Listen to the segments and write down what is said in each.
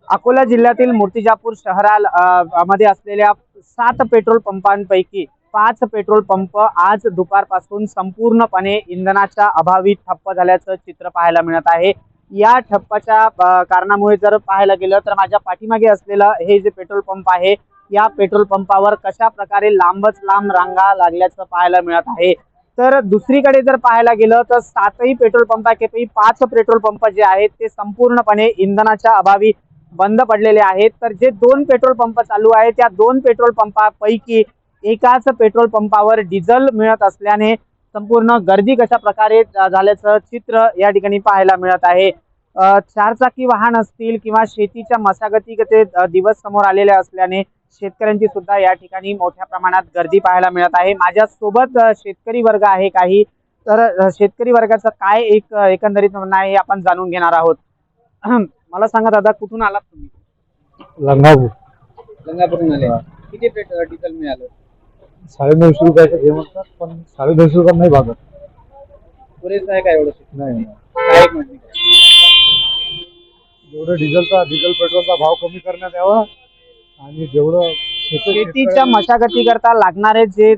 अकोला जिल्ह्यातील मूर्तिजापूर मध्ये असलेल्या 7 पेट्रोल पंपांपैकी 5 पेट्रोल पंप आज दुपारपासून संपूर्णपणे इंधनाच्या अभावी ठप्प झाल्याचं चित्र पाहायला मिळत आहे। या ठप्पाच्या कारणामुळे जर पाहायला गेलं तर माझ्या पाठीमागे असलेलं हे जे पेट्रोल पंप आहे, या पेट्रोल पंपावर कशा प्रकारे लांबच लांब रांगा लागल्याचं पाहायला मिळत आहे। तर दुसरीकडे जर पाहायला गेलं तर 7ही पेट्रोल पंपापैकी 5 पेट्रोल पंप जे आहेत ते संपूर्णपणे इंधनाच्या अभावी बंद पडलेले आहेत। तर जे 2 पेट्रोल पंप चालू आहेत त्या 2 पेट्रोल पंपापैकी एकाच पेट्रोल पंपावर डिझेल मिळत असल्याने संपूर्ण गर्दी कशा प्रकारे झाल्याचं चित्र या ठिकाणी पाहायला मिळत आहे। चारचाकी वाहन असतील किंवा शेतीच्या मशागतीचे दिवस समोर आलेले असल्याने शेतकऱ्यांची सुद्धा या ठिकाणी मोठ्या प्रमाणात गर्दी पाहायला मिळत आहे। माझ्या सोबत शेतकरी वर्ग आहे काही, तर शेतकरी वर्गाचं काय एकंदरीत म्हणणं आहे हे आपण जाणून घेणार आहोत। मला सांगा दादा, कुठून आलात तुम्ही? लंगापूर. गंगापूरून आले। किती डिझेल मिळालं? 950 रुपयाचं घे म्हणतात, पण 250 रुपये नाही भागत. पुरेसं आहे का एवढं? नाही, काय एक म्हणणे? जेवढं डिझेल पेट्रोलचा भाव कमी करण्यात यावा आणि जेवढं शेतीच्या मशागतीकरता लागणारे जे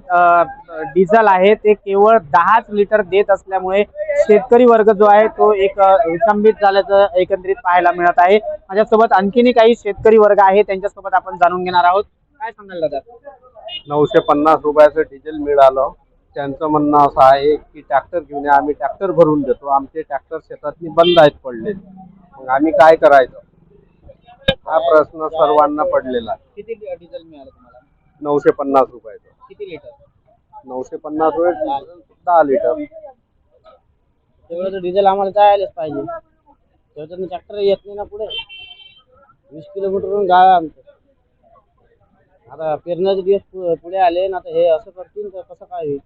डिझेल आहे ते केवळ 10 लिटर देत असल्यामुळे शेतकरी वर्ग जो आहे तो एक विचंबित झाल्याचं एकंदरीत पाहायला मिळत आहे। माझ्यासोबत आणखीनही काही शेतकरी वर्ग आहे, त्यांच्यासोबत आपण जाणून घेणार आहोत। काय सांगाल दादा? 950 रुपयाचं डिझेल मिळालं। त्यांचं म्हणणं असं आहे की ट्रॅक्टर घेऊन या, आम्ही ट्रॅक्टर भरून देतो, आमचे ट्रॅक्टर शेतातनी बंद आहेत पडले, मग आम्ही काय करायचं हा प्रश्न सर्वांना पडलेला आहे। किती डिझेल मिळालं तुम्हाला? 950 रुपयाचं। किती लिटर? 950 रुपये 10 लिटर। तेवढं डिझेल आम्हाला जायलाच पाहिजे, तेवढं ट्रॅक्टर येत नाही ना पुढे। 20 किलोमीटरवरून गाव आहे आमचं। आता पेरण्याचे दिवस पुढे आले ना, तर हे असं करतील तर कसं काय होईल?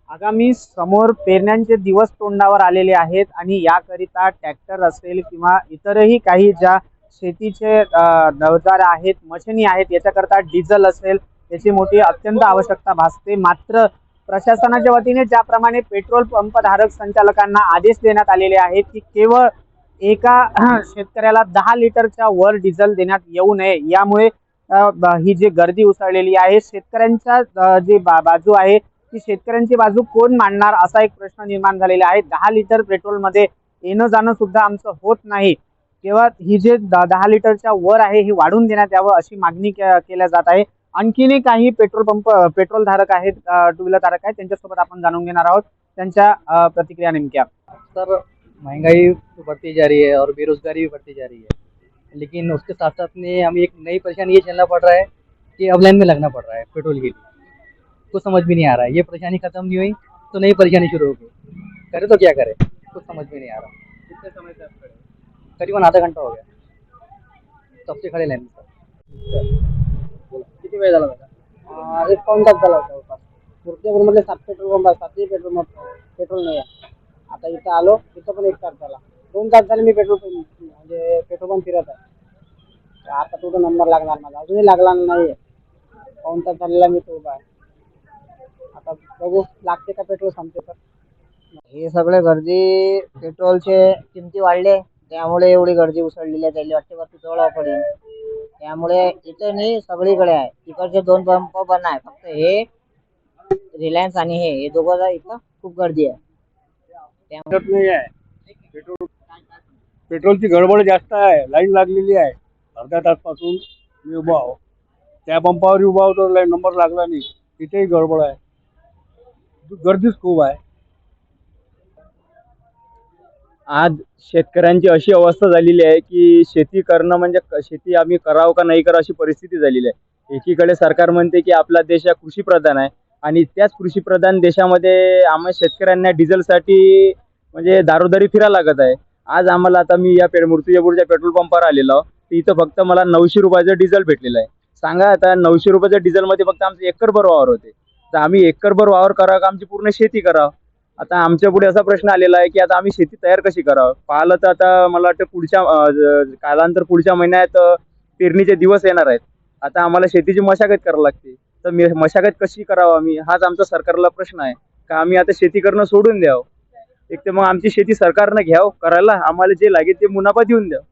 आगामी समोर पेरण्यांचे दिवस तोंडावर आलेले आहेत आणि याकरिता ट्रॅक्टर असेल किंवा इतरही काही ज्या शेतीचे अवजार आहेत, मशिनी आहेत, याच्याकरता डिझेल असेल याची मोठी अत्यंत आवश्यकता भासते। मात्र प्रशासनाच्या वतीने ज्याप्रमाणे पेट्रोल पंप धारक संचालकांना आदेश देण्यात आलेले आहेत की केवळ एका शेतकऱ्याला 10 लिटरच्या वर डिझेल देण्यात येऊ नये, यामुळे ही जी गर्दी उसळलेली आहे, शेतकऱ्यांच्या जी बाजू आहे ती शेतकऱ्यांची बाजू कोण मांडणार असा एक प्रश्न निर्माण झालेला आहे। 10 लिटर पेट्रोल मध्ये येणं जाणं सुद्धा आमचं होत नाही, तेव्हा ही जे 10 लिटरच्या वर आहे ही वाढवून देण्यात यावं अशी मागणी केल्या जात आहे। आणखीनही काही पेट्रोल धारक आहेत, टू व्हीलर धारक आहेत, त्यांच्यासोबत आपण जाणून घेणार आहोत त्यांच्या प्रतिक्रिया नेमक्या। सर, महंगाई बढ़ती जा रही है और बेरोजगारी भी बढ़ती जा रही है, लेकिन उसके साथ साथ में हमें एक नई परेशानी ये झेलना पड़ रहा है कि अब लाइन में लगना पड़ रहा है पेट्रोल के लिए। कुछ समझ भी नहीं आ रहा है, ये परेशानी खत्म नहीं हुई तो नई परेशानी शुरू होगी, करे तो क्या करे कुछ समझ में नहीं आ रहा। कितने समय से आप खड़े? करीबन आधा घंटा हो गया, तब से खड़े लाइन में। किती वेळ झाला दादा? एक पाऊण तास झाला होता। मूर्तिजापूरमधले 7 पेट्रोल पंप, 7ही पेट्रोल नाही आहे। आता इथं आलो, इथं पण 1 तास झाला। 2 तास झाले मी पेट्रोल पंप फिरत आहे। आता कुठं नंबर लागणार माझा? अजूनही लागला नाही, पाऊण तास झालेला मी तो उभा आहे। आता बघू लागते का पेट्रोल, संपते तर। हे सगळे गर्दी पेट्रोलचे किमती वाढले त्यामुळे एवढी गर्दी उसळलेली आहे। त्याला वाटते वरती तोडावं पडेल, त्यामुळे इथे नाही सगळीकडे आहे। तिकडचे 2 पंप बंद आहे, फक्त हे रिलायन्स आणि हे दोघं इथं खूप गर्दी आहे। नाही आहे पेट्रोलची गडबड जास्त आहे, लाईन लागलेली आहे। अर्ध्या तासपासून मी उभा आहो, त्या पंपावर उभा होतो, लाईन नंबर लागला नाही, तिथेही गडबड आहे, गर्दीच खूप आहे। आज शेतकऱ्यांची अशी अवस्था झालेली आहे की शेती करणं म्हणजे शेती आम्ही करावं का नाही करावं अशी परिस्थिती झालेली आहे। एकीकडे सरकार म्हणते की आपला देश हा कृषीप्रधान आहे आणि त्याच कृषीप्रधान देशामध्ये आम्हा शेतकऱ्यांना डिझेलसाठी म्हणजे दारोदारी फिरायला लागत आहे। आज आम्हाला आता मी या मूर्तिजापूरच्या पेट्रोल पंपावर आलेलो आहो, तर इथं फक्त मला 900 रुपयाचं डिझेल भेटलेलं आहे। सांगा आता 900 रुपयाच्या डिझेलमध्ये फक्त आमचं एकरभर वावर होते, तर आम्ही एकरभर वावर करावं का आमची पूर्ण शेती करावं? आता आमच्या पुढे असा प्रश्न आलेला आहे की आता आम्ही शेती तयार कशी करावं? पाहिलं तर आता मला वाटतं कालांतर पुढच्या महिन्यात पेरणीचे दिवस येणार आहेत। आता आम्हाला शेतीची मशागत करावी लागते, तर मशागत कशी करावं आम्ही, हाच आमचा सरकारला प्रश्न आहे का आम्ही आता शेती करणं सोडून द्यावं? एक तर मग आमची शेती सरकारनं घ्यावं करायला, आम्हाला जे लागेल ते मुनाफा देऊन द्यावं।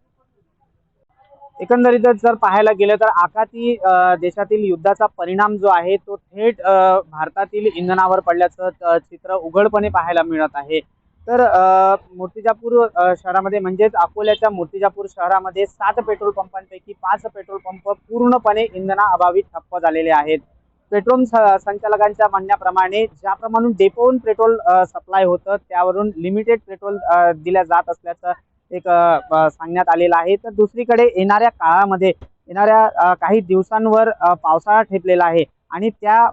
एकंदरीतच जर पाहायला गेलं तर आखाती देशातील युद्धाचा परिणाम जो आहे तो थेट भारतातील इंधनावर पडल्याचं चित्र उघडपणे पाहायला मिळत आहे. तर मूर्तिजापूर शहरामध्ये म्हणजेच अकोल्याच्या मूर्तिजापूर शहरामध्ये 7 पेट्रोल पंपांपैकी 5 पेट्रोल पंप पूर्णपणे इंधनाअभावी ठप्प झालेले आहेत. पेट्रोल संचालकांच्या म्हणण्याप्रमाणे ज्याप्रमाणे डेपोहून पेट्रोल सप्लाय होतं त्यावरून लिमिटेड पेट्रोल दिल्या जात असल्याचं एक सांगण्यात आलेलं आहे. तर दुसरीकडे येणाऱ्या काळामध्ये येणाऱ्या काही दिवसांवर पावसाळा ठेपलेला आहे आणि त्या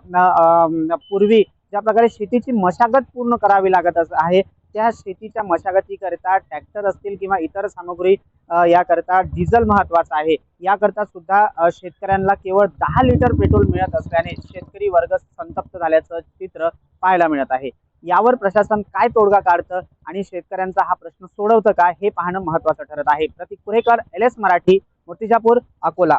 पूर्वी ज्या प्रकारे शेतीची मशागत पूर्ण करावी लागत आहे त्या शेतीच्या मशागतीकरिता ट्रॅक्टर असतील किंवा इतर सामग्री याकरता डिझेल महत्वाचं आहे. याकरता सुद्धा शेतकऱ्यांना केवळ 10 लिटर पेट्रोल मिळत असल्याने शेतकरी वर्ग संतप्त झाल्याचं चित्र पाहायला मिळत आहे. यावर प्रशासन काय तोडगा काढतं आणि शेतकऱ्यांचा हा प्रश्न सोडवतं का हे पाहणं महत्त्वाचं ठरत आहे. प्रतीक पुरेकर, LS मराठी, मूर्तिजापूर, अकोला.